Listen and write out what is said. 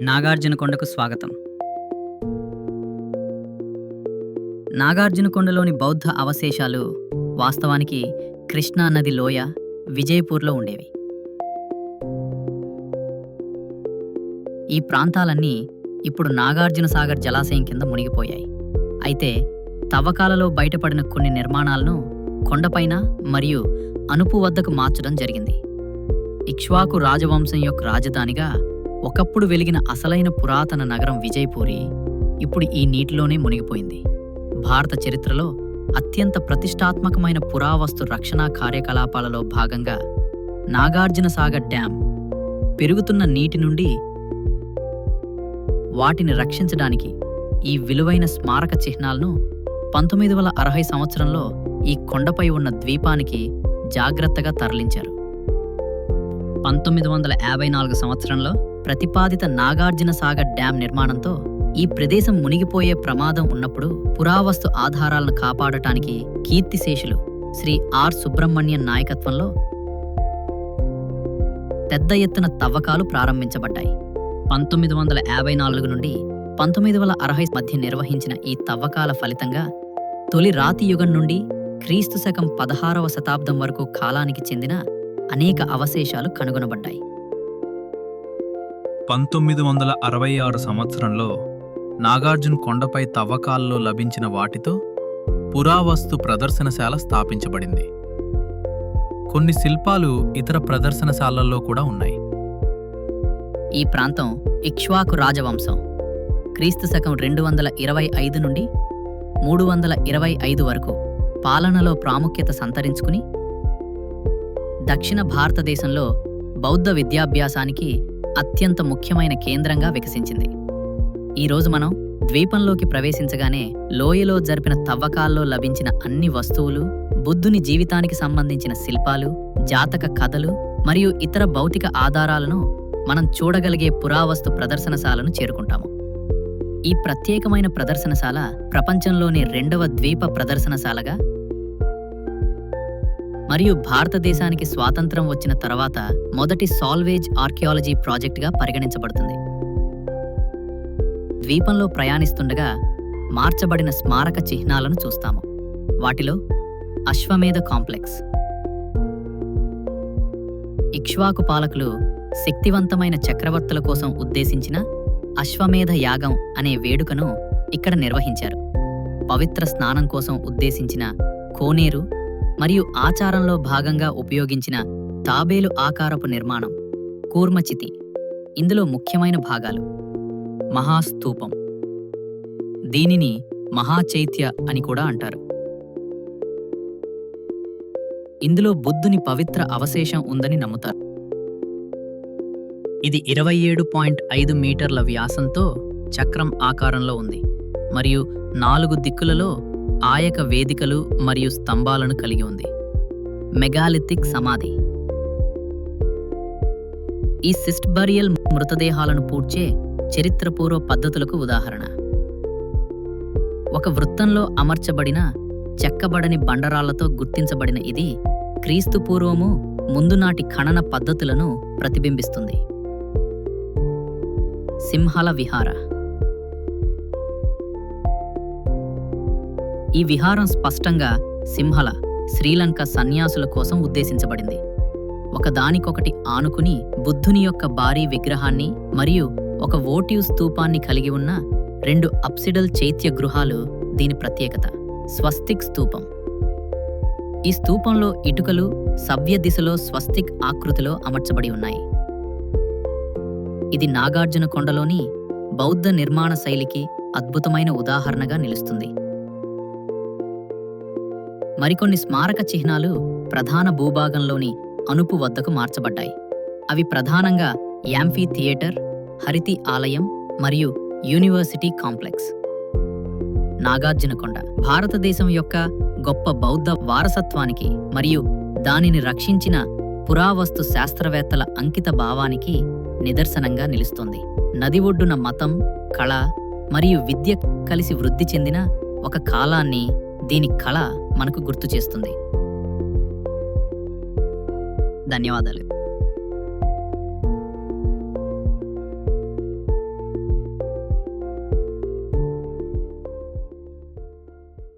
నాగార్జునకొండకు స్వాగతం. నాగార్జునకొండలోని బౌద్ధ అవశేషాలు వాస్తవానికి కృష్ణా నది లోయ, విజయపూర్లో ఉండేవి. ఈ ప్రాంతాలన్నీ ఇప్పుడు నాగార్జున సాగర్ జలాశయం కింద మునిగిపోయాయి. అయితే తవ్వకాలలో బయటపడిన కొన్ని నిర్మాణాలను కొండపైన మరియు అనుపు వద్దకు మార్చడం జరిగింది. ఇక్ష్వాకు రాజవంశం యొక్క రాజధానిగా ఒకప్పుడు వెలిగిన అసలైన పురాతన నగరం విజయపూరి ఇప్పుడు ఈ నీటిలోనే మునిగిపోయింది. భారత చరిత్రలో అత్యంత ప్రతిష్టాత్మకమైన పురావస్తు రక్షణ కార్యకలాపాలలో భాగంగా నాగార్జున సాగర్ డ్యాం పెరుగుతున్న నీటి నుండి వాటిని రక్షించడానికి ఈ విలువైన స్మారక చిహ్నాలను 1960 సంవత్సరంలో ఈ కొండపై ఉన్న ద్వీపానికి జాగ్రత్తగా తరలించారు. 1954 సంవత్సరంలో ప్రతిపాదిత నాగార్జున సాగర్ డ్యాం నిర్మాణంతో ఈ ప్రదేశం మునిగిపోయే ప్రమాదం ఉన్నప్పుడు పురావస్తు ఆధారాలను కాపాడటానికి కీర్తిశేషులు శ్రీ ఆర్ సుబ్రహ్మణ్యన్ నాయకత్వంలో పెద్ద ఎత్తున తవ్వకాలు ప్రారంభించబడ్డాయి. 1954 నుండి 1960 మధ్య నిర్వహించిన ఈ తవ్వకాల ఫలితంగా తొలి రాతి యుగం నుండి క్రీస్తు శకం 16వ శతాబ్దం వరకు కాలానికి చెందిన అనేక అవశేషాలు కనుగొనబడ్డాయి. 1966 సంవత్సరంలో నాగార్జున కొండపై తవ్వకాల్లో లభించిన వాటితో పురావస్తు ప్రదర్శనశాల స్థాపించబడింది. కొన్ని శిల్పాలు ఇతర ప్రదర్శనశాలల్లో కూడా ఉన్నాయి. ఈ ప్రాంతం ఇక్ష్వాకు రాజవంశం క్రీస్తు శకం 225 నుండి 325 వరకు పాలనలో ప్రాముఖ్యత సంతరించుకుని దక్షిణ భారతదేశంలో బౌద్ధ విద్యాభ్యాసానికి అత్యంత ముఖ్యమైన కేంద్రంగా వికసించింది. ఈరోజు మనం ద్వీపంలోకి ప్రవేశించగానే లోయలో జరిపిన తవ్వకాల్లో లభించిన అన్ని వస్తువులు, బుద్ధుని జీవితానికి సంబంధించిన శిల్పాలు, జాతక కథలు మరియు ఇతర భౌతిక ఆధారాలను మనం చూడగలిగే పురావస్తు ప్రదర్శనశాలను చేరుకుంటాము. ఈ ప్రత్యేకమైన ప్రదర్శనశాల ప్రపంచంలోని 2వ ద్వీప ప్రదర్శనశాలగా మరియు భారతదేశానికి స్వాతంత్రం వచ్చిన తర్వాత మొదటి సాల్వేజ్ ఆర్కియాలజీ ప్రాజెక్టుగా పరిగణించబడుతుంది. ద్వీపంలో ప్రయాణిస్తుండగా మార్చబడిన స్మారక చిహ్నాలను చూస్తాము. వాటిలో అశ్వమేధ కాంప్లెక్స్, ఇక్ష్వాకు పాలకులు శక్తివంతమైన చక్రవర్తుల కోసం ఉద్దేశించిన అశ్వమేధ యాగం అనే వేడుకను ఇక్కడ నిర్వహించారు. పవిత్ర స్నానం కోసం ఉద్దేశించిన కోనేరు మరియు ఆచారంలో భాగంగా ఉపయోగించిన తాబేలు ఆకారపు నిర్మాణం కూర్మచితి ఇందులో ముఖ్యమైన భాగాలు. మహాస్తూపం, దీనిని మహాచైత్య అని కూడా అంటారు. ఇందులో బుద్ధుని పవిత్ర అవశేషం ఉందని నమ్ముతారు. ఇది 27.5 మీటర్ల వ్యాసంతో చక్రం ఆకారంలో ఉంది మరియు 4 దిక్కులలో ఆయక వేదికలు మరియు స్తంభాలను కలిగి ఉంది. మెగాలిథిక్ సమాధి, ఈ సిస్ట్ బరియల్ మృతదేహాలను పూడ్చే చరిత్రపూర్వ పద్ధతులకు ఉదాహరణ. ఒక వృత్తంలో అమర్చబడిన చెక్కబడని బండరాళ్లతో గుర్తించబడిన ఇది క్రీస్తు పూర్వము ముందునాటి ఖనన పద్ధతులను ప్రతిబింబిస్తుంది. సింహల విహార, ఈ విహారం స్పష్టంగా సింహల శ్రీలంక సన్యాసుల కోసం ఉద్దేశించబడింది. ఒకదానికొకటి ఆనుకుని బుద్ధుని యొక్క భారీ విగ్రహాన్ని మరియు ఒక వోటివ్ స్తూపాన్ని కలిగి ఉన్న 2 అప్సిడల్ చైత్య గృహాలు దీని ప్రత్యేకత. స్వస్తిక్ స్తూపం, ఈ స్తూపంలో ఇటుకలు సవ్య దిశలో స్వస్తిక్ ఆకృతిలో అమర్చబడి ఉన్నాయి. ఇది నాగార్జున కొండలోని బౌద్ధ నిర్మాణ శైలికి అద్భుతమైన ఉదాహరణగా నిలుస్తుంది. మరికొన్ని స్మారక చిహ్నాలు ప్రధాన భూభాగంలోని అనుపు వద్దకు మార్చబడ్డాయి. అవి ప్రధానంగా యాంఫీ థియేటర్, హరితి ఆలయం మరియు యూనివర్సిటీ కాంప్లెక్స్. నాగార్జునకొండ భారతదేశం యొక్క గొప్ప బౌద్ధ వారసత్వానికి మరియు దానిని రక్షించిన పురావస్తు శాస్త్రవేత్తల అంకిత భావానికి నిదర్శనంగా నిలుస్తోంది. నది ఒడ్డున మతం, కళ మరియు విద్య కలిసి వృద్ధి చెందిన ఒక కాలాన్ని దీని కళ మనకు గుర్తు చేస్తుంది. ధన్యవాదాలు.